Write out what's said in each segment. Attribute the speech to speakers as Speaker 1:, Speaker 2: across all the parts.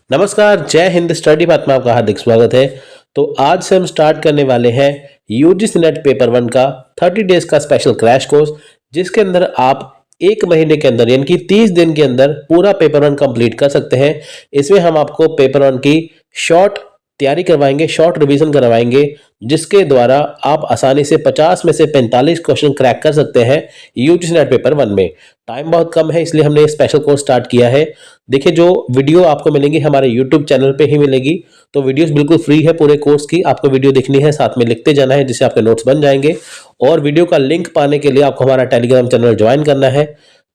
Speaker 1: नमस्कार, जय Hind. Study path में आपका हार्दिक स्वागत है। तो आज से हम स्टार्ट करने वाले हैं यूजीसी नेट पेपर 1 का 30 डेज का स्पेशल क्रैश कोर्स, जिसके अंदर आप एक महीने के अंदर यानी कि 30 दिन के अंदर पूरा पेपर 1 कंप्लीट कर सकते हैं। इसमें हम आपको पेपर 1 की शॉर्ट तैयारी करवाएंगे, शॉर्ट रिवीजन करवाएंगे, जिसके द्वारा आप आसानी से 50 में से 45 क्वेश्चन क्रैक कर सकते हैं यूजीसी नेट पेपर 1 में। टाइम बहुत कम है, इसलिए हमने ये स्पेशल कोर्स स्टार्ट किया है। देखिए, जो वीडियो आपको मिलेंगी हमारे यूट्यूब चैनल पे ही मिलेगी, तो वीडियोस बिल्कुल फ्री है पूरे कोर्स की। आपको वीडियो देखनी है, साथ में लिखते जाना है, जिससे आपके नोट्स बन जाएंगे। और वीडियो का लिंक पाने के लिए आपको हमारा टेलीग्राम चैनल ज्वाइन करना है।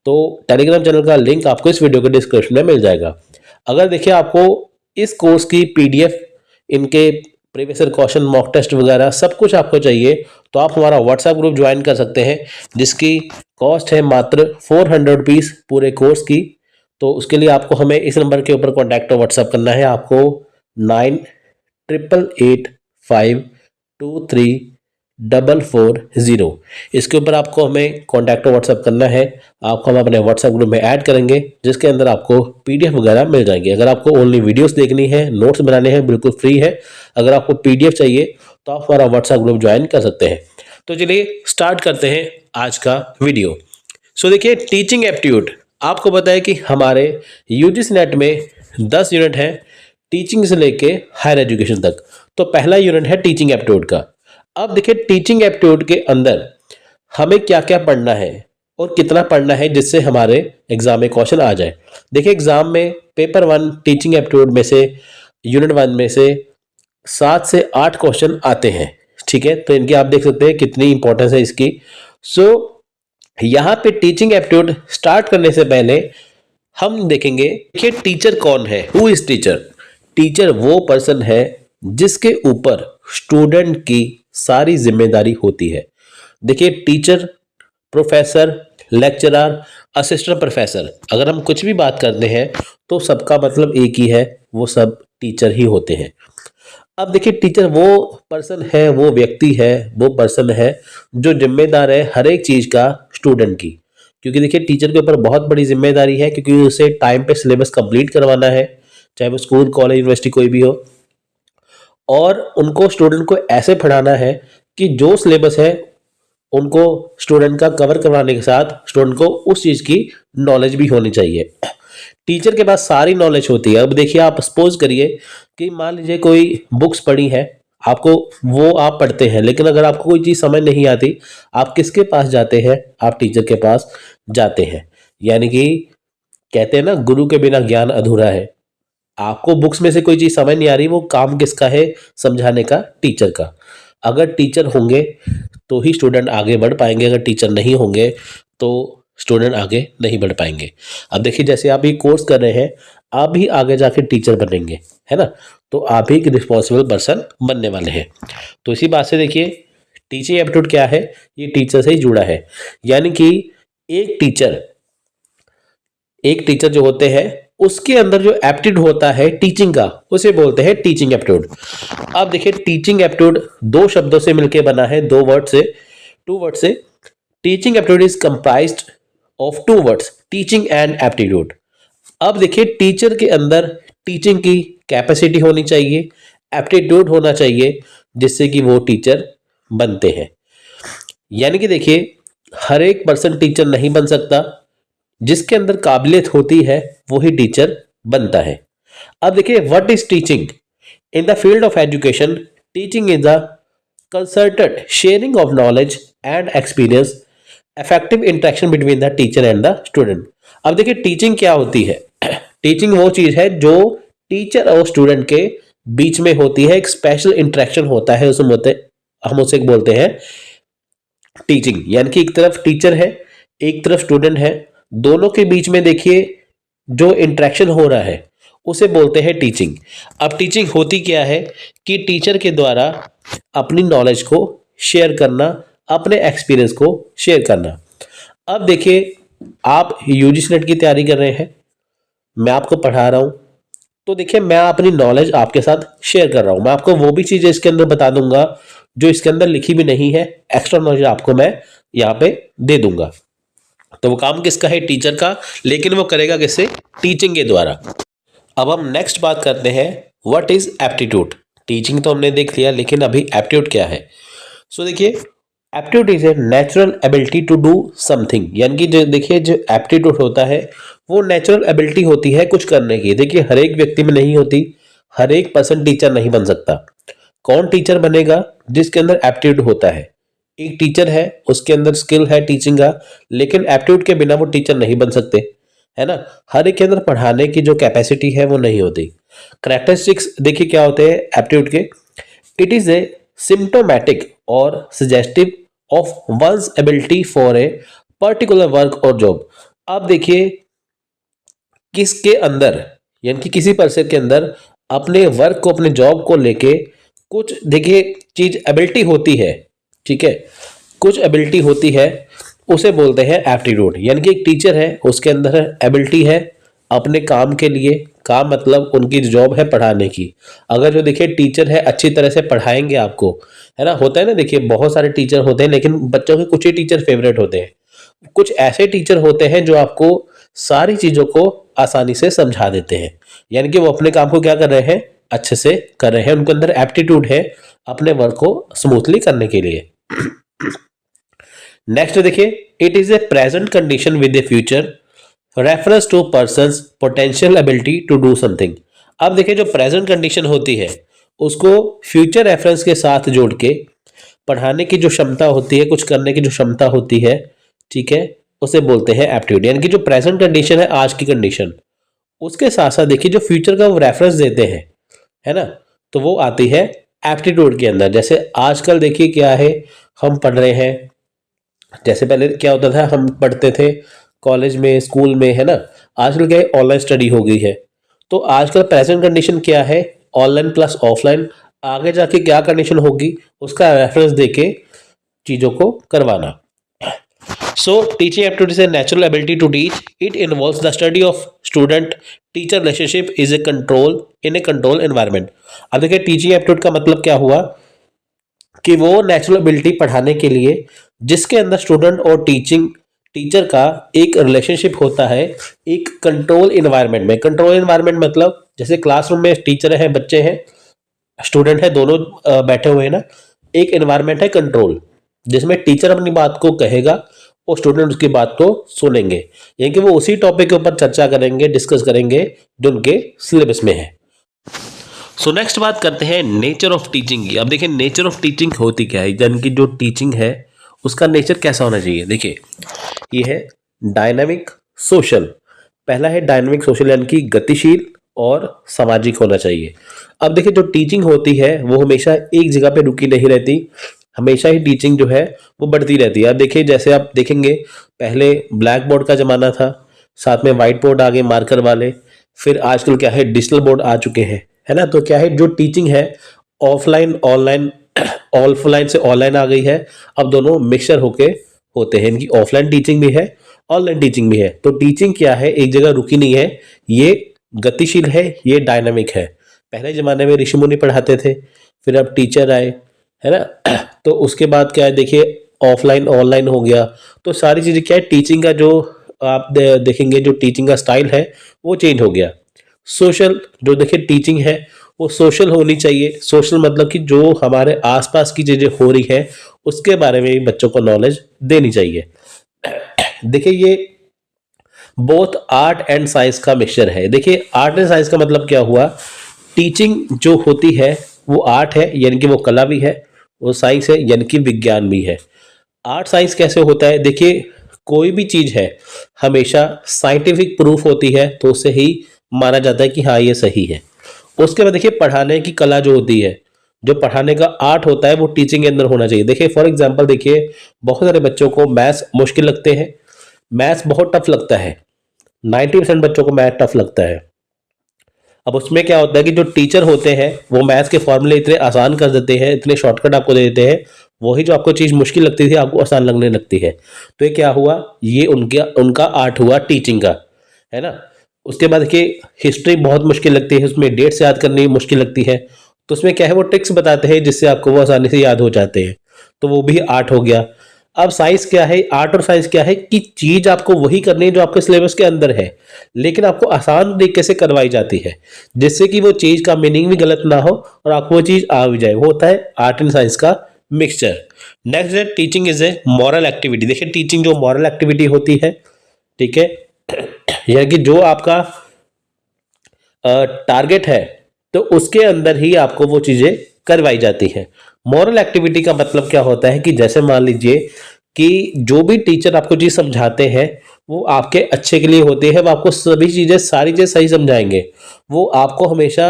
Speaker 1: तो टेलीग्राम चैनल का लिंक आपको इस वीडियो के डिस्क्रिप्शन में मिल जाएगा। अगर देखिए आपको इस कोर्स की पीडीएफ, इनके previous year question, mock test वगैरह सब कुछ आपको चाहिए, तो आप हमारा व्हाट्सएप ग्रुप ज्वाइन कर सकते हैं, जिसकी कॉस्ट है मात्र 400 रुपीज़ पूरे कोर्स की। तो उसके लिए आपको हमें इस नंबर के ऊपर कॉन्टैक्ट और व्हाट्सएप करना है। आपको 9888523440 इसके ऊपर आपको हमें कॉन्टैक्ट और व्हाट्सएप करना है। आपको हम अपने व्हाट्सएप ग्रुप में ऐड करेंगे, जिसके अंदर आपको पीडीएफ वगैरह मिल जाएंगे। अगर आपको ओनली वीडियोस देखनी है, नोट्स बनाने हैं, बिल्कुल फ्री है। अगर आपको पीडीएफ चाहिए तो आप हमारा व्हाट्सएप ग्रुप ज्वाइन कर सकते हैं। तो चलिए स्टार्ट करते हैं आज का वीडियो। देखिए, टीचिंग एप्टीट्यूड, आपको पता है कि हमारे यूजीसी नेट में 10 यूनिट हैं टीचिंग से लेके हायर एजुकेशन तक। तो पहला यूनिट है टीचिंग एप्टीट्यूड का। अब देखिए, टीचिंग एप्टीट्यूड के अंदर हमें क्या क्या पढ़ना है और कितना पढ़ना है, जिससे हमारे एग्जाम में क्वेश्चन आ जाए। देखिए, एग्जाम में पेपर 1 टीचिंग एप्टीट्यूड में से, यूनिट 1 में से 7 से 8 क्वेश्चन आते हैं। ठीक है, तो इनकी आप देख सकते हैं कितनी इंपॉर्टेंस है इसकी। यहाँ पे टीचिंग एप्टीट्यूड स्टार्ट करने से पहले हम देखेंगे कि टीचर कौन है। Who is teacher? टीचर वो पर्सन है जिसके ऊपर स्टूडेंट की सारी जिम्मेदारी होती है। देखिए, teacher, professor, lecturer, assistant professor, अगर हम कुछ भी बात करते हैं तो सबका मतलब एक ही है, वो सब टीचर ही होते हैं। अब देखिए, टीचर वो पर्सन है, वो व्यक्ति है, वो पर्सन है जो जिम्मेदार है हर एक चीज का स्टूडेंट की। क्योंकि देखिए, टीचर के ऊपर बहुत बड़ी जिम्मेदारी है, क्योंकि उसे टाइम पे सिलेबस कंप्लीट करवाना है, चाहे वो स्कूल, कॉलेज, यूनिवर्सिटी कोई भी हो। और उनको स्टूडेंट को ऐसे पढ़ाना है कि जो सिलेबस है उनको स्टूडेंट का कवर करवाने के साथ स्टूडेंट को उस चीज की नॉलेज भी होनी चाहिए। टीचर के पास सारी नॉलेज होती है। अब देखिए, आप सपोज करिए कि मान लीजिए कोई बुक्स पढ़ी है, आपको वो आप पढ़ते हैं, लेकिन अगर आपको कोई चीज समझ नहीं आती, आप किसके पास जाते हैं? आप टीचर के पास जाते हैं। यानी कि कहते हैं ना, गुरु के बिना ज्ञान अधूरा है। आपको बुक्स में से कोई चीज समझ नहीं आ रही, वो काम किसका है? समझाने का, टीचर का। अगर टीचर होंगे तो ही स्टूडेंट आगे बढ़ पाएंगे, अगर टीचर नहीं होंगे तो स्टूडेंट आगे नहीं बढ़ पाएंगे। अब देखिए, जैसे आप ये कोर्स कर रहे हैं, आप भी आगे जाके टीचर बनेंगे, है ना? तो आप ही एक रिस्पॉन्सिबल पर्सन बनने वाले हैं। तो इसी बात से देखिए, टीचिंग एप्टीट्यूड क्या है? ये टीचर से ही जुड़ा है। यानी कि एक टीचर जो होते हैं, उसके अंदर जो एप्टीट्यूड होता है टीचिंग का, उसे बोलते हैं टीचिंग एप्टीट्यूड। अब देखिए, टीचिंग एप्टीट्यूड दो शब्दों से मिलकर बना है, टू वर्ड से। Teaching aptitude is comprised of two words, teaching and aptitude. अब देखिए, टीचर के अंदर टीचिंग की कैपेसिटी होनी चाहिए, एप्टीट्यूड होना चाहिए, जिससे कि वो टीचर बनते हैं। यानी कि देखिए, हर एक पर्सन टीचर नहीं बन सकता, जिसके अंदर काबिलियत होती है वही टीचर बनता है। अब देखिए, what is teaching? In the field of education, teaching is the concerted sharing of knowledge and experience, effective interaction between the teacher and the student। अब देखिए, टीचिंग क्या होती है? टीचिंग वो चीज है जो टीचर और स्टूडेंट के बीच में होती है, एक स्पेशल इंटरेक्शन होता है, हम उसे बोलते हैं टीचिंग। यानी कि एक तरफ टीचर है, एक तरफ स्टूडेंट है, दोनों के बीच में देखिए जो इंटरेक्शन हो रहा है, उसे बोलते हैं टीचिंग। अब टीचिंग होती क्या है कि टीचर के द्वारा अपनी नॉलेज को शेयर करना, अपने एक्सपीरियंस को शेयर करना। अब देखिए, आप यूजीसी नेट की तैयारी कर रहे हैं, मैं आपको पढ़ा रहा हूं, तो देखिए, मैं अपनी नॉलेज आपके साथ शेयर कर रहा हूं। मैं आपको वो भी चीजें इसके अंदर बता दूंगा जो इसके अंदर लिखी भी नहीं है, एक्स्ट्रा नॉलेज आपको मैं यहाँ पे दे दूंगा। तो वो काम किसका है? टीचर का। लेकिन वो करेगा किससे? टीचिंग के द्वारा। अब हम नेक्स्ट बात करते हैं व्हाट इज एप्टीट्यूड। टीचिंग तो हमने देख लिया, लेकिन अभी एप्टीट्यूड क्या है। सो देखिए, aptitude is a natural ability to do something, यानी कि जो देखिए जो एप्टीट्यूड होता है वो नेचुरल एबिलिटी होती है कुछ करने की। देखिए हर एक व्यक्ति में नहीं होती, हर एक पर्सन टीचर नहीं बन सकता। कौन टीचर बनेगा? जिसके अंदर एप्टीट्यूड होता है। एक टीचर है, उसके अंदर स्किल है टीचिंग का, लेकिन एप्टीट्यूड के बिना वो टीचर नहीं बन सकते, है ना। हर एक के अंदर पढ़ाने की जो कैपेसिटी है वो नहीं होती। करेक्टरिस्टिक्स देखिए क्या होते हैं एप्टीट्यूड के। इट इज ए सिम्टोमेटिक और suggestive of one's ability for a particular work और जॉब। अब देखिए किसके अंदर, यानी कि किसी पर्सन के अंदर अपने वर्क को, अपने जॉब को लेके कुछ देखिए चीज एबिलिटी होती है, ठीक है, कुछ एबिलिटी होती है, उसे बोलते हैं एप्टीट्यूड। यानी कि एक टीचर है, उसके अंदर एबिलिटी है अपने काम के लिए, काम मतलब उनकी जॉब है पढ़ाने की। अगर जो देखिए टीचर है अच्छी तरह से पढ़ाएंगे आपको, है ना, होता है ना, देखिए बहुत सारे टीचर होते हैं, लेकिन बच्चों के कुछ ही टीचर फेवरेट होते हैं। कुछ ऐसे टीचर होते हैं जो आपको सारी चीजों को आसानी से समझा देते हैं, यानी कि वो अपने काम को क्या कर रहे हैं, अच्छे से कर रहे हैं, उनके अंदर एप्टीट्यूड है अपने वर्क को स्मूथली करने के लिए। नेक्स्ट देखिए, it is a present condition with a future reference to persons potential ability to do something. अब देखिए जो प्रेजेंट कंडीशन होती है उसको फ्यूचर रेफरेंस के साथ जोड़ के पढ़ाने की जो क्षमता होती है, कुछ करने की जो क्षमता होती है, ठीक है, उसे बोलते हैं एप्टीट्यूड। यानी कि जो प्रेजेंट कंडीशन है, आज की कंडीशन, उसके साथ साथ देखिए जो फ्यूचर का वो रेफरेंस देते हैं, है ना, तो वो आती है एप्टीट्यूड के अंदर। जैसे आजकल देखिए क्या है, हम पढ़ रहे हैं, जैसे पहले क्या होता था, हम पढ़ते थे कॉलेज में, स्कूल में, है ना, आजकल क्या है, ऑनलाइन स्टडी हो गई है। तो आजकल प्रेजेंट कंडीशन क्या है, ऑनलाइन प्लस ऑफलाइन। आगे जाके क्या कंडीशन होगी उसका रेफरेंस देके चीजों को करवाना। So, teaching aptitude is a natural ability to teach. It involves the study of student-teacher relationship is a control in a control environment. अब देखिए टीचिंग एप्टीट्यूड का मतलब क्या हुआ कि वो नेचुरल एबिलिटी पढ़ाने के लिए जिसके अंदर स्टूडेंट और टीचर का एक रिलेशनशिप होता है एक कंट्रोल इन्वायरमेंट में। कंट्रोल इन्वायरमेंट मतलब जैसे क्लासरूम में टीचर है, बच्चे हैं, स्टूडेंट है, दोनों बैठे हुए हैं ना, एक इन्वायरमेंट है कंट्रोल, जिसमें टीचर अपनी बात को कहेगा और स्टूडेंट उसकी बात को सुनेंगे, यानी कि वो उसी टॉपिक के ऊपर चर्चा करेंगे, डिस्कस करेंगे जो उनके सिलेबस में है। सो नेक्स्ट बात करते हैं नेचर ऑफ टीचिंग की। अब देखिए नेचर ऑफ टीचिंग होती क्या है, यानी कि जो टीचिंग है उसका नेचर कैसा होना चाहिए। देखिए ये है डायनामिक सोशल। पहला है डायनामिक सोशल, यानी कि गतिशील और सामाजिक होना चाहिए। अब देखिए जो टीचिंग होती है वो हमेशा एक जगह पे रुकी नहीं रहती, हमेशा ही टीचिंग जो है वो बढ़ती रहती है। अब देखिए जैसे आप देखेंगे पहले ब्लैक बोर्ड का ज़माना था, साथ में वाइट बोर्ड आ गए मार्कर वाले, फिर आजकल क्या है डिजिटल बोर्ड आ चुके हैं, है ना। तो क्या है जो टीचिंग है ऑफलाइन ऑनलाइन, ऑफलाइन से ऑनलाइन आ गई है, अब दोनों मिक्सचर होके होते हैं, इनकी ऑफलाइन टीचिंग भी है, ऑनलाइन टीचिंग भी है। तो टीचिंग क्या है, एक जगह रुकी नहीं है, ये गतिशील है, ये डायनामिक है। पहले ज़माने में ऋषि मुनि पढ़ाते थे, फिर अब टीचर आए, है ना, तो उसके बाद क्या है देखिए ऑफलाइन ऑनलाइन हो गया। तो सारी चीज़ें क्या है, टीचिंग का जो आप देखेंगे जो टीचिंग का स्टाइल है वो चेंज हो गया। सोशल, जो देखिए टीचिंग है वो सोशल होनी चाहिए। सोशल मतलब कि जो हमारे आसपास की चीज़ें हो रही है उसके बारे में भी बच्चों को नॉलेज देनी चाहिए। देखिए ये बोथ आर्ट एंड साइंस का मिक्सचर है। देखिए आर्ट एंड साइंस का मतलब क्या हुआ, टीचिंग जो होती है वो आर्ट है, यानी कि वो कला भी है, वो साइंस है, यानी कि विज्ञान भी है। आर्ट साइंस कैसे होता है, देखिए कोई भी चीज़ है हमेशा साइंटिफिक प्रूफ होती है तो उसे ही माना जाता है कि हाँ ये सही है। उसके बाद देखिए पढ़ाने की कला जो होती है, जो पढ़ाने का आर्ट होता है वो टीचिंग के अंदर होना चाहिए। देखिए फॉर एग्जांपल देखिए बहुत सारे बच्चों को मैथ्स मुश्किल लगते हैं, मैथ्स बहुत टफ लगता है, 90% बच्चों को मैथ टफ लगता है। अब उसमें क्या होता है कि जो टीचर होते हैं वो मैथ्स के फॉर्मूले इतने आसान कर देते हैं, इतने शॉर्टकट आपको दे देते हैं, वही जो आपको चीज़ मुश्किल लगती थी आपको आसान लगने लगती है। तो ये क्या हुआ, ये उनका आर्ट हुआ टीचिंग का, है ना। उसके बाद देखिए हिस्ट्री बहुत मुश्किल लगती है, उसमें डेट्स याद करनी मुश्किल लगती है, तो उसमें क्या है वो ट्रिक्स बताते हैं जिससे आपको वो आसानी से याद हो जाते हैं, तो वो भी आर्ट हो गया। अब साइंस क्या है, आर्ट और साइंस क्या है कि चीज आपको वही करनी है जो आपके सिलेबस के अंदर है, लेकिन आपको आसान तरीके से करवाई जाती है, जिससे कि वो चीज का मीनिंग भी गलत ना हो और आपको वो चीज आ भी जाए। वो होता है आर्ट एंड साइंस का मिक्सचर। नेक्स्ट है teaching is A moral activity. देखिए टीचिंग जो मॉरल एक्टिविटी होती है, ठीक है, यानी कि जो आपका टारगेट है तो उसके अंदर ही आपको वो चीजें करवाई जाती हैं। मॉरल एक्टिविटी का मतलब क्या होता है कि जैसे मान लीजिए कि जो भी टीचर आपको चीज समझाते हैं वो आपके अच्छे के लिए होते हैं, वो आपको सभी चीजें सारी चीजें सही समझाएंगे, वो आपको हमेशा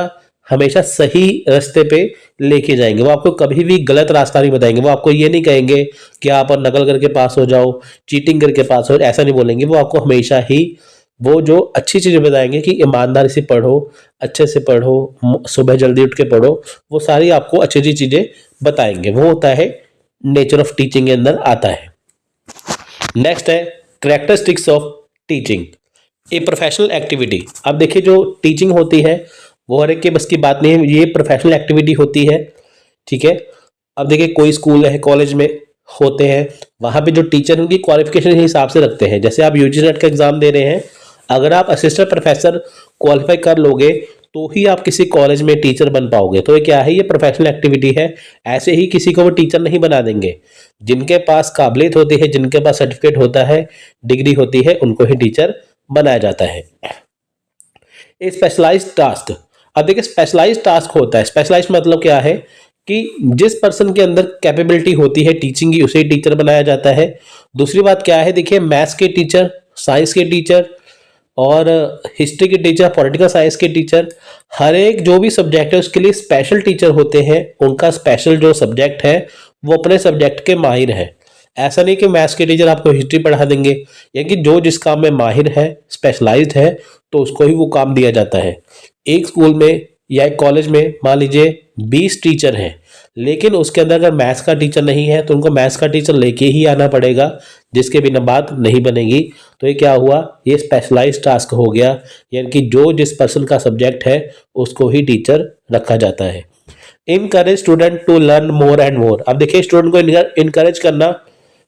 Speaker 1: हमेशा सही रास्ते पे लेके जाएंगे, वो आपको कभी भी गलत रास्ता नहीं बताएंगे। वो आपको ये नहीं कहेंगे कि आप नकल करके पास हो जाओ, चीटिंग करके पास हो, ऐसा नहीं बोलेंगे। वो आपको हमेशा ही वो जो अच्छी चीजें बताएंगे कि ईमानदारी से पढ़ो, अच्छे से पढ़ो, सुबह जल्दी उठ के पढ़ो, वो सारी आपको अच्छी अच्छी चीजें बताएंगे। वो होता है नेचर ऑफ टीचिंग के अंदर आता है। नेक्स्ट है characteristics of teaching, a professional activity. अब देखिए जो टीचिंग होती है वो हर एक के बस की बात नहीं है, ये प्रोफेशनल एक्टिविटी होती है, ठीक है। अब देखिए कोई स्कूल है, कॉलेज में होते हैं, वहां पे जो टीचर उनकी क्वालिफिकेशन के हिसाब से रखते हैं। जैसे आप यूजी नेट का एग्जाम दे रहे हैं, अगर आप असिस्टेंट प्रोफेसर क्वालिफाई कर लोगे तो ही आप किसी कॉलेज में टीचर बन पाओगे। तो ये क्या है, ये प्रोफेशनल एक्टिविटी है। ऐसे ही किसी को वो टीचर नहीं बना देंगे। जिनके पास काबिलियत होती है, जिनके पास सर्टिफिकेट होता है, डिग्री होती है, उनको ही टीचर बनाया जाता है। A specialised task. अब देखिए स्पेशलाइज्ड टास्क होता है, स्पेशलाइज्ड मतलब क्या है कि जिस पर्सन के अंदर कैपेबिलिटी होती है टीचिंग की, उसे टीचर बनाया जाता है। दूसरी बात क्या है, देखिए मैथ्स के टीचर, साइंस के टीचर और हिस्ट्री के टीचर, पॉलिटिकल साइंस के टीचर, हर एक जो भी सब्जेक्ट है उसके लिए स्पेशल टीचर होते हैं। उनका स्पेशल जो सब्जेक्ट है वो अपने सब्जेक्ट के माहिर है। ऐसा नहीं कि मैथ्स के टीचर आपको हिस्ट्री पढ़ा देंगे, यानी कि जो जिस काम में माहिर है, स्पेशलाइज्ड है, तो उसको ही वो काम दिया जाता है। एक स्कूल में या एक कॉलेज में मान लीजिए 20 टीचर हैं, लेकिन उसके अंदर अगर मैथ्स का टीचर नहीं है तो उनको मैथ्स का टीचर लेके ही आना पड़ेगा, जिसके बिना बात नहीं बनेगी। तो ये क्या हुआ, ये स्पेशलाइज्ड टास्क हो गया, यानी कि जो जिस पर्सन का सब्जेक्ट है उसको ही टीचर रखा जाता है। Encourage student to learn more and more. अब देखिए स्टूडेंट को इनकरेज करना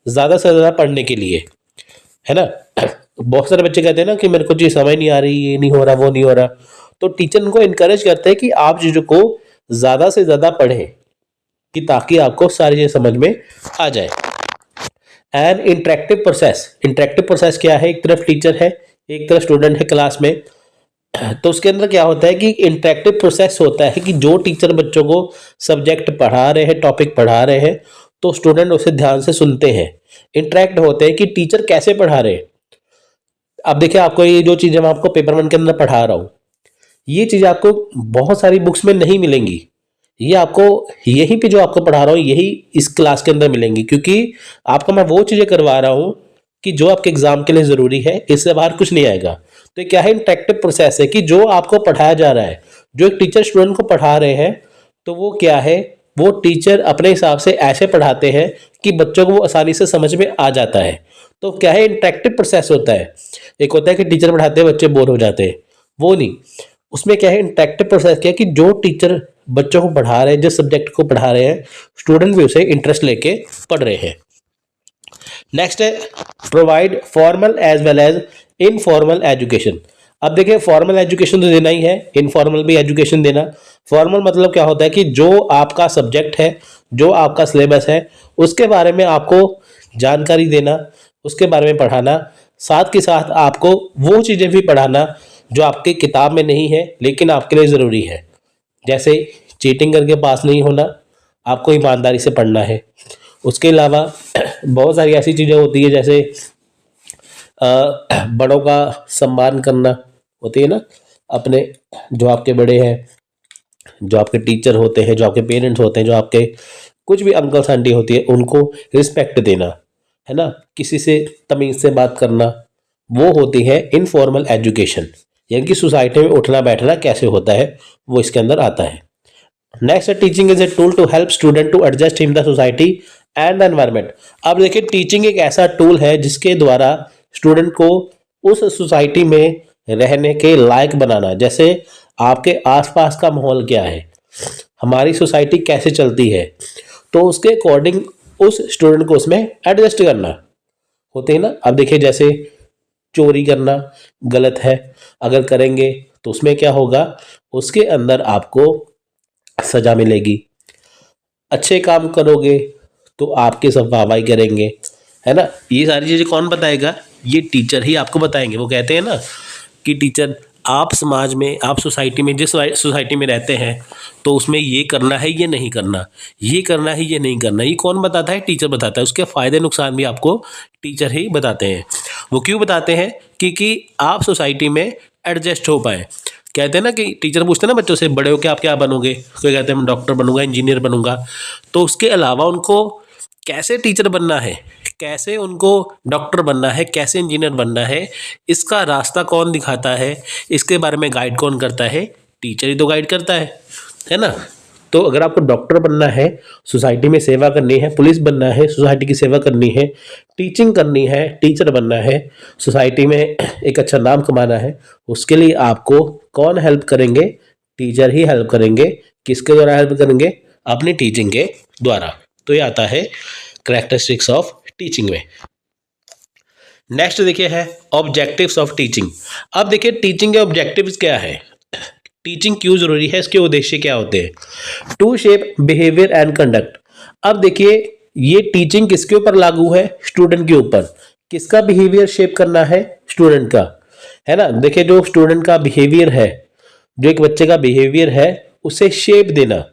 Speaker 1: ज्यादा से ज्यादा पढ़ने के लिए, है ना। बहुत सारे बच्चे कहते हैं ना कि मेरे को चीज समझ नहीं आ रही, ये नहीं हो रहा, वो नहीं हो रहा, तो टीचर उनको इनकरेज करते हैं कि आप चीजों को ज्यादा से ज्यादा पढ़ें, कि ताकि आपको सारी चीजें समझ में आ जाए। And interactive process. Interactive process क्या है, एक तरफ टीचर है, एक तरफ स्टूडेंट है क्लास में, तो उसके अंदर क्या होता है कि इंटरेक्टिव प्रोसेस होता है कि जो टीचर बच्चों को सब्जेक्ट पढ़ा रहे हैं, टॉपिक पढ़ा रहे हैं, तो स्टूडेंट उसे ध्यान से सुनते हैं, इंटरेक्ट होते हैं कि टीचर कैसे पढ़ा रहे हैं। अब देखिए आपको ये जो चीजें मैं आपको पेपर वन के अंदर पढ़ा रहा हूँ, ये चीजें आपको बहुत सारी बुक्स में नहीं मिलेंगी, ये आपको यहीं पे जो आपको पढ़ा रहा हूँ यही इस क्लास के अंदर मिलेंगी, क्योंकि आपको मैं वो चीजें करवा रहा हूँ कि जो आपके एग्जाम के लिए जरूरी है, इससे बाहर कुछ नहीं आएगा। तो क्या है, इंटरेक्टिव प्रोसेस है कि जो आपको पढ़ाया जा रहा है, जो एक टीचर स्टूडेंट को पढ़ा रहे हैं, तो वो क्या है, वो टीचर अपने हिसाब से ऐसे पढ़ाते हैं कि बच्चों को वो आसानी से समझ में आ जाता है। तो क्या है, इंटरेक्टिव प्रोसेस होता है। एक होता है कि टीचर पढ़ाते हैं बच्चे बोर हो जाते हैं, वो नहीं। उसमें क्या है, इंटरेक्टिव प्रोसेस क्या है कि जो टीचर बच्चों को पढ़ा रहे हैं, जिस सब्जेक्ट को पढ़ा रहे हैं, स्टूडेंट भी उसे इंटरेस्ट लेके पढ़ रहे हैं। नेक्स्ट है provide formal as well as informal education. अब देखिए फॉर्मल एजुकेशन तो देना ही है, इनफॉर्मल भी एजुकेशन देना। फॉर्मल मतलब क्या होता है कि जो आपका सब्जेक्ट है, जो आपका सिलेबस है, उसके बारे में आपको जानकारी देना, उसके बारे में पढ़ाना, साथ के साथ आपको वो चीज़ें भी पढ़ाना जो आपकी किताब में नहीं है लेकिन आपके लिए ज़रूरी है। जैसे चीटिंग करके पास नहीं होना, आपको ईमानदारी से पढ़ना है। उसके अलावा बहुत सारी ऐसी चीज़ें होती है, जैसे बड़ों का सम्मान करना होती है ना, अपने जो आपके बड़े हैं, जो आपके टीचर होते हैं, जो आपके पेरेंट्स होते हैं, जो आपके कुछ भी अंकल्स आंटी होती है, उनको रिस्पेक्ट देना, है ना, किसी से तमीज से बात करना, वो होती है इनफॉर्मल एजुकेशन। यानी कि सोसाइटी में उठना बैठना कैसे होता है, वो इसके अंदर आता है। Next teaching is a tool to help student to adjust in the society and the environment. अब देखिए टीचिंग एक ऐसा टूल है जिसके द्वारा स्टूडेंट को उस सोसाइटी में रहने के लायक बनाना। जैसे आपके आसपास का माहौल क्या है, हमारी सोसाइटी कैसे चलती है, तो उसके अकॉर्डिंग उस स्टूडेंट को उसमें एडजस्ट करना होते हैं ना। अब देखिए जैसे चोरी करना गलत है, अगर करेंगे तो उसमें क्या होगा, उसके अंदर आपको सजा मिलेगी। अच्छे काम करोगे तो आपके सब वाहवाही करेंगे, है ना। ये सारी चीज़ें कौन बताएगा, ये टीचर ही आपको बताएंगे। वो कहते हैं ना कि टीचर, आप समाज में, आप सोसाइटी में, जिस सोसाइटी में रहते हैं तो उसमें ये करना है, ये नहीं करना, ये करना है, ये नहीं करना, ये कौन बताता है, टीचर बताता है। उसके फ़ायदे नुकसान भी आपको टीचर ही बताते हैं। वो क्यों बताते हैं, क्योंकि आप सोसाइटी में एडजस्ट हो पाए। कहते हैं ना कि टीचर पूछते हैं ना बच्चों से, बड़े होकर आप क्या बनोगे, कोई कहते हैं मैं डॉक्टर बनूंगा, इंजीनियर बनूंगा। तो उसके अलावा उनको कैसे टीचर बनना है, कैसे उनको डॉक्टर बनना है, कैसे इंजीनियर बनना है, इसका रास्ता कौन दिखाता है, इसके बारे में गाइड कौन करता है, टीचर ही तो गाइड करता है ना। तो अगर आपको डॉक्टर बनना है, सोसाइटी में सेवा करनी है, पुलिस बनना है, सोसाइटी की सेवा करनी है, टीचिंग करनी है, टीचर बनना है, सोसाइटी में एक अच्छा नाम कमाना है, उसके लिए आपको कौन हेल्प करेंगे, टीचर ही हेल्प करेंगे। किसके द्वारा हेल्प करेंगे, अपनी टीचिंग के द्वारा। तो ये आता है कैरेक्टरिस्टिक्स ऑफ टीचिंग में। नेक्स्ट देखिए है ऑब्जेक्टिव्स ऑफ टीचिंग। अब देखिए टीचिंग के ऑब्जेक्टिव्स क्या है, टीचिंग क्यों जरूरी है, इसके उद्देश्य क्या होते हैं। To shape behaviour and conduct. अब देखिए ये टीचिंग किसके ऊपर लागू है, स्टूडेंट के ऊपर। किसका बिहेवियर शेप करना है, स्टूडेंट का, है ना। देखिए जो स्टूडेंट का बिहेवियर है, जो एक बच्चे का बिहेवियर है, उसे शेप देना।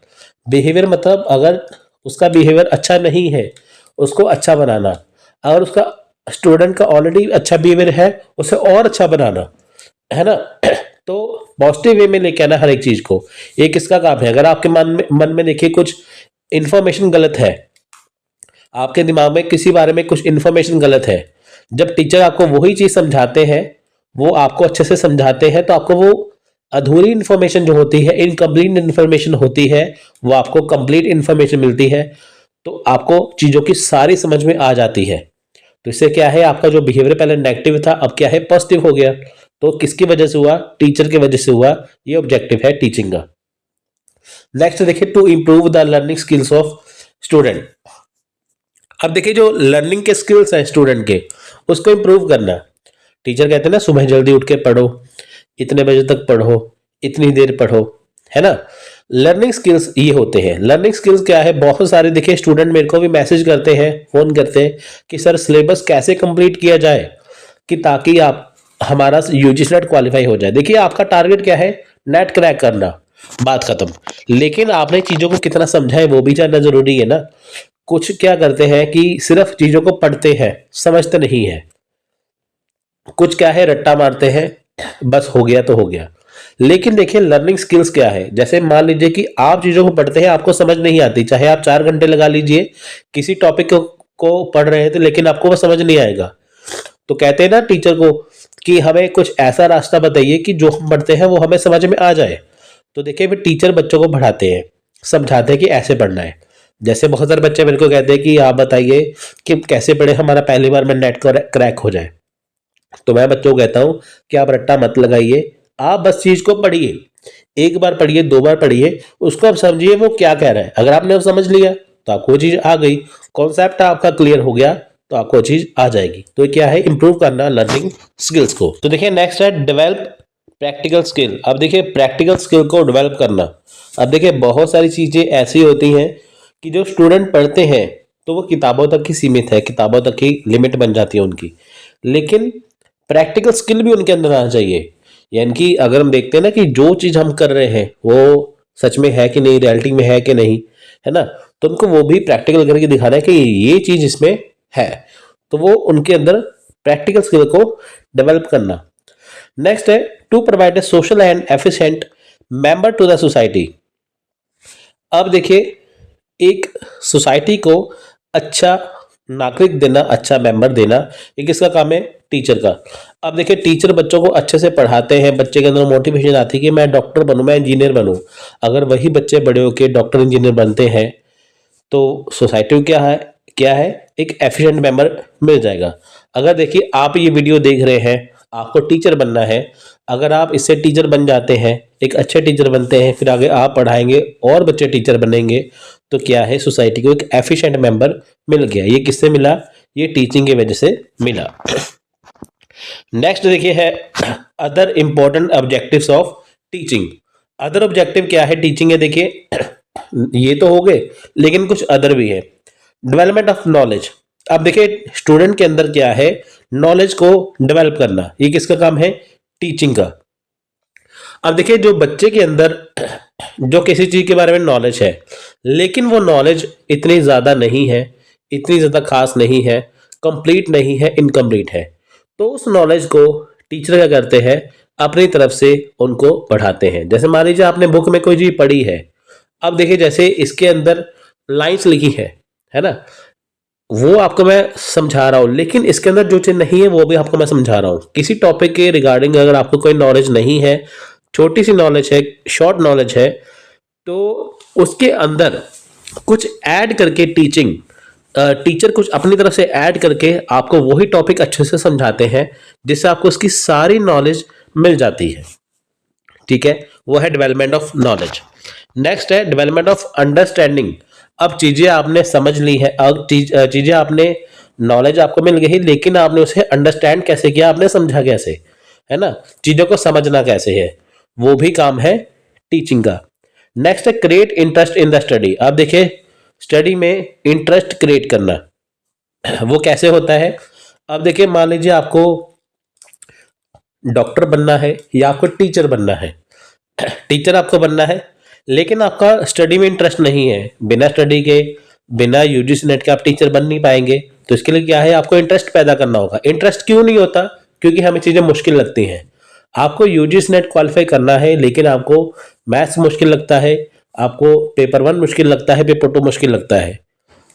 Speaker 1: बिहेवियर मतलब अगर उसका बिहेवियर अच्छा नहीं है, उसको अच्छा बनाना। अगर उसका स्टूडेंट का ऑलरेडी अच्छा बिहेवियर है, उसे और अच्छा बनाना, है ना। तो पॉजिटिव वे में लेके आना हर एक चीज को। ये किसका काम है, अगर आपके मन में देखिए कुछ इंफॉर्मेशन गलत है, आपके दिमाग में किसी बारे में कुछ इंफॉर्मेशन गलत है, जब टीचर आपको वही चीज समझाते हैं, वो आपको अच्छे से समझाते हैं, तो आपको वो अधूरी इंफॉर्मेशन जो होती है, इनकम्प्लीट इंफॉर्मेशन होती है, वो आपको कंप्लीट इंफॉर्मेशन मिलती है। तो आपको चीजों की सारी समझ में आ जाती है। तो इससे क्या है, आपका जो बिहेवियर पहले नेगेटिव था, अब क्या है, पॉजिटिव हो गया। तो किसकी वजह से हुआ, टीचर की वजह से हुआ। ये ऑब्जेक्टिव है टीचिंग का। नेक्स्ट देखिए to improve the learning skills of student. अब देखिए जो लर्निंग के स्किल्स हैं स्टूडेंट के, उसको इंप्रूव करना। टीचर कहते हैं ना सुबह जल्दी उठ के पढ़ो, इतने बजे तक पढ़ो, इतनी देर पढ़ो, है ना। लर्निंग स्किल्स ये होते हैं। लर्निंग स्किल्स क्या है, बहुत सारे देखिए स्टूडेंट मेरे को भी मैसेज करते हैं, फोन करते हैं कि सर सिलेबस कैसे कंप्लीट किया जाए कि ताकि आप हमारा यूजीसी नेट क्वालिफाई हो जाए। देखिए आपका टारगेट क्या है, नेट क्रैक करना, बात खत्म। लेकिन आपने चीजों को कितना समझा है वो भी जानना जरूरी है ना। कुछ क्या करते हैं कि सिर्फ चीजों को पढ़ते हैं, समझते नहीं है। कुछ क्या है, रट्टा मारते हैं, बस हो गया तो हो गया। लेकिन देखिए लर्निंग स्किल्स क्या है, जैसे मान लीजिए कि आप चीजों को पढ़ते हैं, आपको समझ नहीं आती, चाहे आप 4 घंटे लगा लीजिए किसी टॉपिक को पढ़ रहे थे, लेकिन आपको वो समझ नहीं आएगा। तो कहते हैं ना टीचर को कि हमें कुछ ऐसा रास्ता बताइए कि जो हम पढ़ते हैं वो हमें समझ में आ जाए। तो देखिए फिर टीचर बच्चों को पढ़ाते हैं, समझाते हैं कि ऐसे पढ़ना है। जैसे बहुत सारे बच्चे मेरे को कहते हैं कि आप बताइए कि कैसे पढ़े हमारा पहली बार में नेट क्रैक हो जाए। तो मैं बच्चों को कहता हूं कि आप रट्टा मत लगाइए, आप बस चीज को पढ़िए, एक बार पढ़िए, 2 बार पढ़िए, उसको आप समझिए वो क्या कह रहा है। अगर आपने वो समझ लिया तो आपको वो चीज आ गई, कॉन्सेप्ट आपका क्लियर हो गया, तो आपको चीज आ जाएगी। तो क्या है, इंप्रूव करना लर्निंग स्किल्स को। तो देखिए नेक्स्ट है डेवलप प्रैक्टिकल स्किल। अब देखिए प्रैक्टिकल स्किल को डेवलप करना। अब देखिए बहुत सारी चीजें ऐसी होती हैं कि जो स्टूडेंट पढ़ते हैं तो वो किताबों तक ही सीमित है, किताबों तक ही लिमिट बन जाती है उनकी। लेकिन प्रैक्टिकल स्किल भी उनके अंदर आना चाहिए। यानी कि अगर हम देखते हैं ना कि जो चीज हम कर रहे हैं वो सच में है कि नहीं, रियलिटी में है कि नहीं, है ना, तो उनको वो भी प्रैक्टिकल करके दिखाना है कि ये चीज इसमें है। तो वो उनके अंदर प्रैक्टिकल स्किल को डेवलप करना। नेक्स्ट है to provide a social and efficient member to the society. अब देखिए एक सोसाइटी को अच्छा नागरिक देना, अच्छा मेंबर देना, ये किसका काम है, टीचर का। अब देखिए टीचर बच्चों को अच्छे से पढ़ाते हैं, बच्चे के अंदर मोटिवेशन आती है कि मैं डॉक्टर बनूं, मैं इंजीनियर बनूं। अगर वही बच्चे बड़े होकर डॉक्टर इंजीनियर बनते हैं तो सोसाइटी को क्या है, एक एफिशिएंट मेंबर मिल जाएगा। अगर देखिए आप ये वीडियो देख रहे हैं, आपको टीचर बनना है, अगर आप इससे टीचर बन जाते हैं, एक अच्छे टीचर बनते हैं, फिर आगे आप पढ़ाएंगे और बच्चे टीचर बनेंगे, तो क्या है, सोसाइटी को एक एफिशिएंट मेंबर मिल गया। ये किससे मिला, ये टीचिंग की वजह से मिला। नेक्स्ट देखिए है other important objectives of teaching. Other objective क्या है टीचिंग है, देखिए ये तो हो गए, लेकिन कुछ अदर भी है। Development of knowledge. अब देखिए स्टूडेंट के अंदर क्या है, नॉलेज को डेवलप करना, ये किसका काम है, टीचिंग का। अब देखिए जो बच्चे के अंदर जो किसी चीज के बारे में नॉलेज है, लेकिन वो नॉलेज इतनी ज्यादा नहीं है, इतनी ज्यादा खास नहीं है, कंप्लीट नहीं है, इनकम्प्लीट है, तो उस नॉलेज को टीचर क्या करते हैं, अपनी तरफ से उनको पढ़ाते हैं। जैसे मान लीजिए आपने बुक में कोई चीज पढ़ी है, अब देखिए जैसे इसके अंदर लाइंस लिखी है ना, वो आपको मैं समझा रहा हूँ, लेकिन इसके अंदर जो चीज नहीं है वो भी आपको मैं समझा रहा हूँ। किसी टॉपिक के रिगार्डिंग अगर आपको कोई नॉलेज नहीं है, छोटी सी नॉलेज है, शॉर्ट नॉलेज है, तो उसके अंदर कुछ ऐड करके टीचर कुछ अपनी तरफ से ऐड करके आपको वही टॉपिक अच्छे से समझाते हैं, जिससे आपको उसकी सारी नॉलेज मिल जाती है। ठीक है, वो है डेवलपमेंट ऑफ नॉलेज। नेक्स्ट है डेवलपमेंट ऑफ अंडरस्टैंडिंग। अब चीजें आपने समझ ली है, अब चीजें आपने, नॉलेज आपको मिल गई, लेकिन आपने उसे अंडरस्टैंड कैसे किया, आपने समझा कैसे, है ना, चीजों को समझना कैसे है, वो भी काम है टीचिंग का। नेक्स्ट है create interest in the study. आप देखिए स्टडी में इंटरेस्ट क्रिएट करना, वो कैसे होता है। अब देखिए मान लीजिए आपको डॉक्टर बनना है या आपको टीचर बनना है। टीचर आपको बनना है, लेकिन आपका स्टडी में इंटरेस्ट नहीं है, बिना स्टडी के, बिना यूजीसी नेट के आप टीचर बन नहीं पाएंगे। तो इसके लिए क्या है, आपको इंटरेस्ट पैदा करना होगा। इंटरेस्ट क्यों नहीं होता, क्योंकि हमें चीजें मुश्किल लगती हैं। आपको यूजीसी नेट क्वालिफाई करना है, लेकिन आपको मैथ्स मुश्किल लगता है, आपको पेपर 1 मुश्किल लगता है, पेपर 2 मुश्किल लगता है।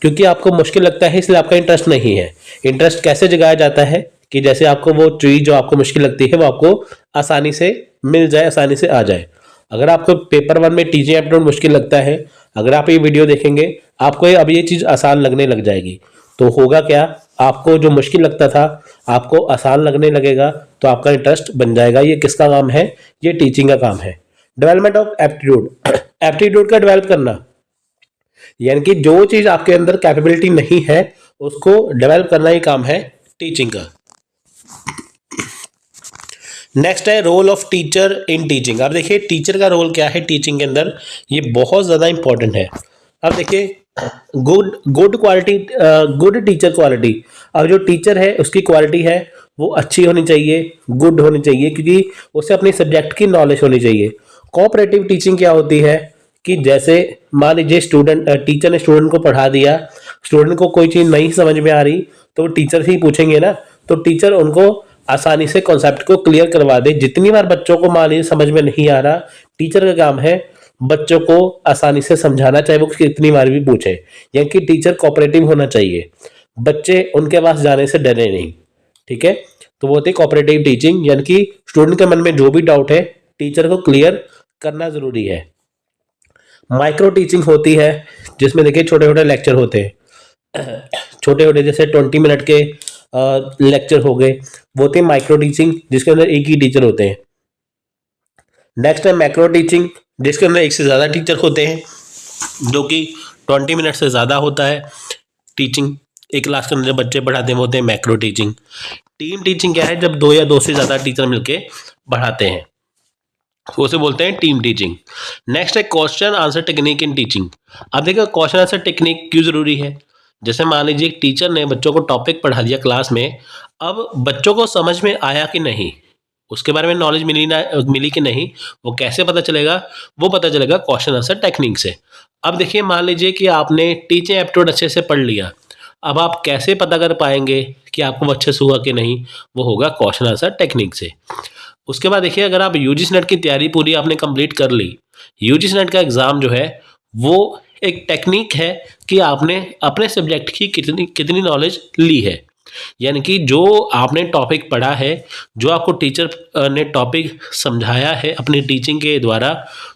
Speaker 1: क्योंकि आपको मुश्किल लगता है इसलिए आपका इंटरेस्ट नहीं है। इंटरेस्ट कैसे जगाया जाता है कि जैसे आपको वो चीज जो आपको मुश्किल लगती है वो आपको आसानी से मिल जाए, आसानी से आ जाए। अगर आपको पेपर 1 में टीचिंग एप्टीट्यूड मुश्किल लगता है, अगर आप ये वीडियो देखेंगे आपको अब ये चीज आसान लगने लग जाएगी। तो होगा क्या, आपको जो मुश्किल लगता था आपको आसान लगने लगेगा, तो आपका इंटरेस्ट बन जाएगा। ये किसका काम है, ये टीचिंग का काम है। Development of aptitude. एप्टीट्यूड का डेवलप करना, यानी कि जो चीज आपके अंदर कैपेबिलिटी नहीं है उसको डेवलप करना ही काम है टीचिंग का। नेक्स्ट है role of teacher in teaching. अब देखिए टीचर का रोल क्या है टीचिंग के अंदर, ये बहुत ज़्यादा इंपॉर्टेंट है। अब देखिए good quality, good teacher quality. अब जो टीचर है उसकी क्वालिटी है वो अच्छी होनी चाहिए, गुड होनी चाहिए, क्योंकि उसे अपने सब्जेक्ट की नॉलेज होनी चाहिए। कोऑपरेटिव टीचिंग क्या होती है कि जैसे मान लीजिए टीचर ने स्टूडेंट को पढ़ा दिया, स्टूडेंट को कोई चीज़ नहीं समझ में आ रही तो टीचर से ही पूछेंगे ना, तो टीचर उनको आसानी से कॉन्सेप्ट को क्लियर करवा दे। जितनी बार बच्चों को मान लीजिए समझ में नहीं आ रहा, टीचर का काम है बच्चों को आसानी से समझाना, चाहे वो कितनी बार भी पूछे। यानी कि टीचर कोऑपरेटिव होना चाहिए, बच्चे उनके पास जाने से डरे नहीं। ठीक है, तो वो होती है कोऑपरेटिव टीचिंग, यानी कि स्टूडेंट के मन में जो भी डाउट है टीचर को क्लियर करना जरूरी है। माइक्रो टीचिंग होती है जिसमें देखिए छोटे छोटे लेक्चर होते हैं, छोटे छोटे जैसे 20 मिनट के लेक्चर हो गए, वो होती है माइक्रो टीचिंग, जिसके अंदर एक ही टीचर होते हैं। नेक्स्ट है मैक्रो टीचिंग, जिसके अंदर एक से ज़्यादा टीचर होते हैं, जो कि 20 मिनट से ज़्यादा होता है टीचिंग। एक क्लास के अंदर जो बच्चे पढ़ाते हैं वो होते हैं मैक्रो टीचिंग। टीम टीचिंग क्या है, जब 2 या 2 से ज़्यादा टीचर मिलके पढ़ाते हैं, उसे बोलते हैं टीम टीचिंग। नेक्स्ट है question answer technique in teaching. अब देखो क्वेश्चन आंसर टेक्निक क्यों जरूरी है। जैसे मान लीजिए एक टीचर ने बच्चों को टॉपिक पढ़ा दिया क्लास में, अब बच्चों को समझ में आया कि नहीं, उसके बारे में नॉलेज मिली कि नहीं, वो कैसे पता चलेगा, वो पता चलेगा क्वेश्चन आंसर टेक्निक से। अब देखिए मान लीजिए कि आपने टीचिंग एप्टीट्यूड अच्छे से पढ़ लिया, अब आप कैसे पता कर पाएंगे कि आपको अच्छे से हुआ कि नहीं, वो होगा क्वेश्चन आंसर टेक्निक से। उसके बाद देखिए अगर आप यूजीसी नेट की तैयारी पूरी आपने कंप्लीट कर ली, यूजीसी नेट का एग्ज़ाम जो है वो एक टेक्निक है कि आपने अपने सब्जेक्ट की कितनी कितनी नॉलेज ली है। यानी कि जो आपने टॉपिक पढ़ा है, जो आपको टीचर ने टॉपिक समझाया है अपनी टीचिंग के द्वारा,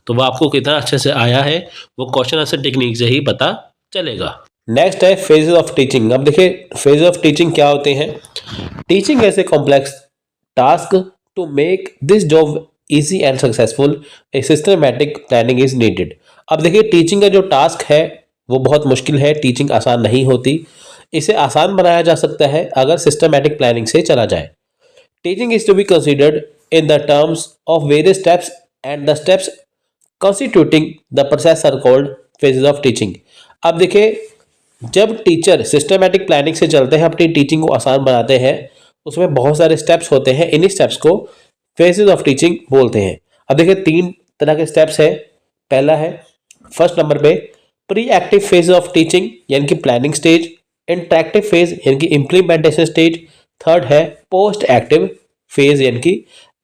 Speaker 1: तो वो आपको कितना अच्छे से आया है वो क्वेश्चन आंसर टेक्निक से ही पता चलेगा। नेक्स्ट है फेजेस ऑफ टीचिंग। अब देखिए फेज ऑफ टीचिंग क्या होते हैं। टीचिंग ऐसे complex task to make this job easy and successful, a systematic planning is needed. अब देखिए टीचिंग का जो टास्क है वो बहुत मुश्किल है, टीचिंग आसान नहीं होती। इसे आसान बनाया जा सकता है अगर सिस्टमैटिक प्लानिंग से चला जाए। Teaching is to be considered in the terms of various steps and the steps constituting the process are called phases of teaching. अब देखिए, जब टीचर सिस्टमैटिक प्लानिंग से चलते हैं, अपनी टीचिंग को आसान बनाते हैं, उसमें बहुत सारे स्टेप्स होते हैं, इन्हीं स्टेप्स को फेजेस ऑफ टीचिंग बोलते हैं। अब देखिए 3 तरह के स्टेप्स हैं। पहला है फर्स्ट नंबर पे pre active phase of teaching यानी कि प्लानिंग स्टेज, इंटरेक्टिव फेज यानी कि इम्प्लीमेंटेशन स्टेज, थर्ड है पोस्ट एक्टिव फेज यानी कि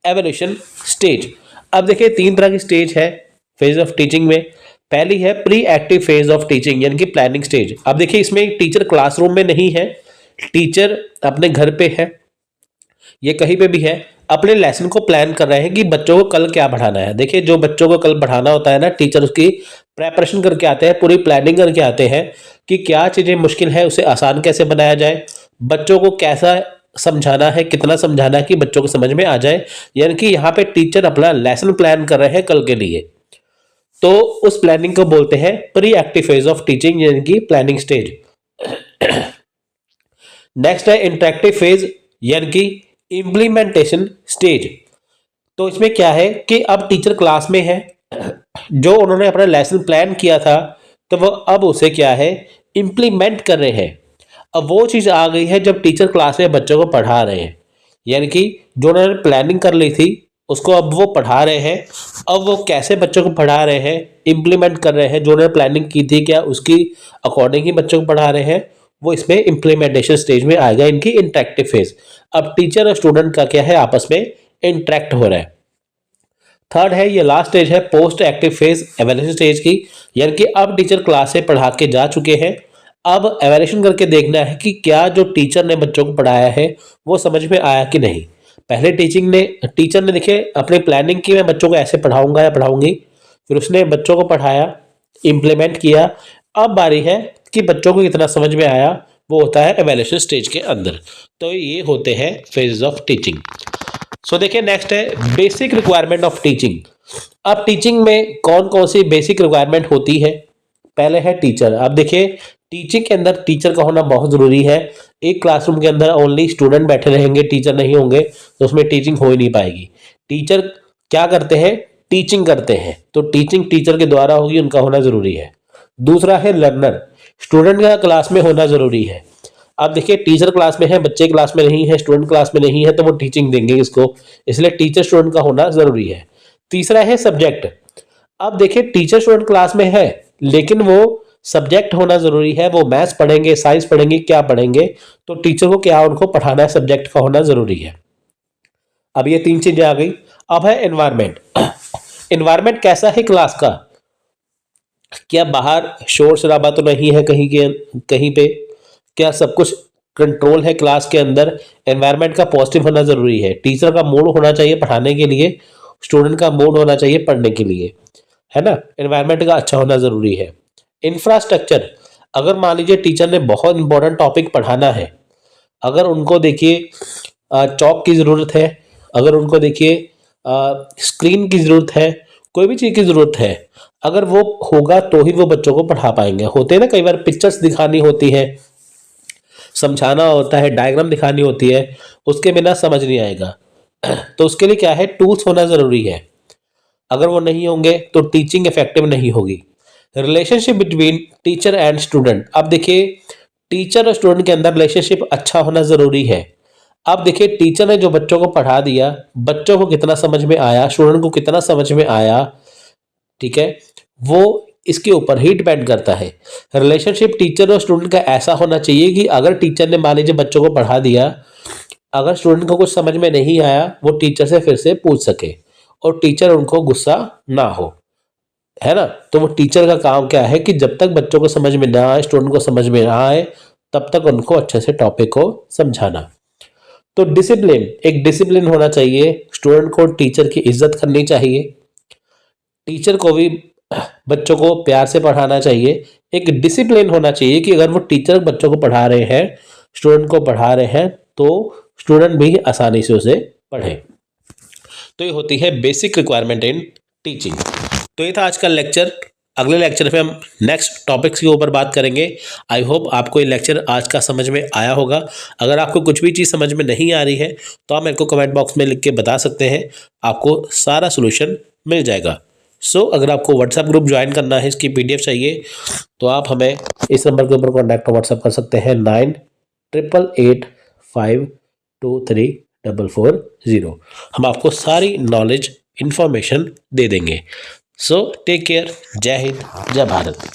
Speaker 1: एवोल्यूशन स्टेज। अब देखिए 3 तरह की स्टेज है फेज ऑफ टीचिंग में। पहली है pre active phase of teaching यानी कि प्लानिंग स्टेज। अब देखिए इसमें टीचर क्लासरूम में नहीं है, टीचर अपने घर पे है, ये कहीं पे भी है, अपने लेसन को प्लान कर रहे हैं कि बच्चों को कल क्या पढ़ाना है। देखिए जो बच्चों को कल पढ़ाना होता है ना, टीचर उसकी प्रेपरेशन करके आते हैं, पूरी प्लानिंग करके आते हैं कि क्या चीज़ें मुश्किल है उसे आसान कैसे बनाया जाए, बच्चों को कैसा समझाना है, कितना समझाना है कि बच्चों को समझ में आ जाए। यानी कि यहाँ पे टीचर अपना लेसन प्लान कर रहे हैं कल के लिए, तो उस प्लानिंग को बोलते हैं pre active phase of teaching यानी कि प्लानिंग स्टेज। नेक्स्ट है इंटरेक्टिव फेज यानी कि इम्प्लीमेंटेशन स्टेज। तो इसमें क्या है कि अब टीचर क्लास में है, जो उन्होंने अपना लेसन प्लान किया था तो वो अब उसे क्या है इम्प्लीमेंट कर रहे हैं। अब वो चीज़ आ गई है जब टीचर क्लास में बच्चों को पढ़ा रहे हैं, यानी कि जो उन्होंने प्लानिंग कर ली थी उसको अब वो पढ़ा रहे हैं। अब वो कैसे बच्चों को पढ़ा रहे हैं, इम्प्लीमेंट कर रहे हैं, जो उन्होंने प्लानिंग की थी क्या उसकी अकॉर्डिंग ही बच्चों को पढ़ा रहे हैं, वो इसमें इम्प्लीमेंटेशन स्टेज में आएगा, इनकी इंटरेक्टिव फेज। अब टीचर और स्टूडेंट का क्या है आपस में इंटरेक्ट हो रहा है। थर्ड है ये लास्ट स्टेज है post active phase evaluation stage की, यानी कि अब टीचर क्लास से पढ़ा के जा चुके हैं, अब एवेल्यूशन करके देखना है कि क्या जो टीचर ने बच्चों को पढ़ाया है वो समझ में आया कि नहीं। पहले टीचर ने देखिए अपनी प्लानिंग की, मैं बच्चों को ऐसे पढ़ाऊंगा या पढ़ाऊंगी, फिर उसने बच्चों को पढ़ाया, इम्प्लीमेंट किया। अब बारी है कि बच्चों को कितना समझ में आया, वो होता है एवेल्यूशन स्टेज के अंदर। तो ये होते हैं फेजेस ऑफ टीचिंग। सो देखिए नेक्स्ट है बेसिक रिक्वायरमेंट ऑफ टीचिंग। अब टीचिंग में कौन कौन सी बेसिक रिक्वायरमेंट होती है। पहले है टीचर। अब देखिए टीचिंग के अंदर टीचर का होना बहुत ज़रूरी है। एक क्लासरूम के अंदर ओनली स्टूडेंट बैठे रहेंगे, टीचर नहीं होंगे, तो उसमें टीचिंग हो ही नहीं पाएगी। टीचर क्या करते हैं, टीचिंग करते हैं, तो टीचिंग टीचर के द्वारा होगी, उनका होना ज़रूरी है। दूसरा है लर्नर, स्टूडेंट का क्लास में होना ज़रूरी है। अब देखिए टीचर क्लास में है, बच्चे क्लास में नहीं है, स्टूडेंट क्लास में नहीं है, तो वो टीचिंग देंगे इसको, इसलिए टीचर स्टूडेंट का होना ज़रूरी है। तीसरा है सब्जेक्ट। अब देखिए टीचर स्टूडेंट क्लास में है लेकिन वो सब्जेक्ट होना जरूरी है, वो मैथ्स पढ़ेंगे, साइंस पढ़ेंगे, क्या पढ़ेंगे, तो टीचर को क्या उनको पढ़ाना है, सब्जेक्ट का होना जरूरी है। अब ये 3 चीजें आ गई। अब है एनवायरमेंट। एनवायरमेंट कैसा है क्लास का, क्या बाहर शोर शराबा तो नहीं है कहीं पे, क्या सब कुछ कंट्रोल है क्लास के अंदर। एनवायरमेंट का पॉजिटिव होना जरूरी है। टीचर का मूड होना चाहिए पढ़ाने के लिए, स्टूडेंट का मूड होना चाहिए पढ़ने के लिए, है ना। एनवायरमेंट का अच्छा होना जरूरी है। इंफ्रास्ट्रक्चर, अगर मान लीजिए टीचर ने बहुत इंपॉर्टेंट टॉपिक पढ़ाना है, अगर उनको देखिए चौक की ज़रूरत है, अगर उनको देखिए स्क्रीन की ज़रूरत है, कोई भी चीज़ की ज़रूरत है, अगर वो होगा तो ही वो बच्चों को पढ़ा पाएंगे। होते हैं ना कई बार पिक्चर्स दिखानी होती है, समझाना होता है, डायग्राम दिखानी होती है, उसके बिना समझ नहीं आएगा। तो उसके लिए क्या है, टूल्स होना ज़रूरी है। अगर वो नहीं होंगे तो टीचिंग इफेक्टिव नहीं होगी। Relationship between teacher and student. अब देखिए टीचर और स्टूडेंट के अंदर रिलेशनशिप अच्छा होना ज़रूरी है। अब देखिए टीचर ने जो बच्चों को पढ़ा दिया, बच्चों को कितना समझ में आया, स्टूडेंट को कितना समझ में आया, ठीक है, वो इसके ऊपर ही डिपेंड करता है। रिलेशनशिप टीचर और स्टूडेंट का ऐसा होना चाहिए कि अगर टीचर ने मान लीजिए बच्चों को पढ़ा दिया, अगर स्टूडेंट को कुछ समझ में नहीं आया वो टीचर से फिर से पूछ सके और टीचर उनको गुस्सा ना हो, है ना। तो वो टीचर का काम क्या है कि जब तक बच्चों को समझ में ना आए, स्टूडेंट को समझ में ना आए, तब तक उनको अच्छे से टॉपिक को समझाना। तो डिसिप्लिन, एक डिसिप्लिन होना चाहिए, स्टूडेंट को टीचर की इज्जत करनी चाहिए, टीचर को भी बच्चों को प्यार से पढ़ाना चाहिए। एक डिसिप्लिन होना चाहिए कि अगर वो टीचर बच्चों को पढ़ा रहे हैं, स्टूडेंट को पढ़ा रहे हैं, तो स्टूडेंट भी आसानी से उसे पढ़े। तो ये होती है बेसिक रिक्वायरमेंट इन टीचिंग। तो ये था आज का लेक्चर। अगले लेक्चर में हम नेक्स्ट टॉपिक्स के ऊपर बात करेंगे। आई होप आपको ये लेक्चर आज का समझ में आया होगा। अगर आपको कुछ भी चीज़ समझ में नहीं आ रही है तो आप मेरे को कमेंट बॉक्स में लिख के बता सकते हैं, आपको सारा सोल्यूशन मिल जाएगा। अगर आपको व्हाट्सएप ग्रुप ज्वाइन करना है, इसकी PDF चाहिए, तो आप हमें इस नंबर के ऊपर कॉन्टैक्ट व्हाट्सएप कर सकते हैं 9888523440। हम आपको सारी नॉलेज इन्फॉर्मेशन दे देंगे। Take care. जय हिंद, जय भारत।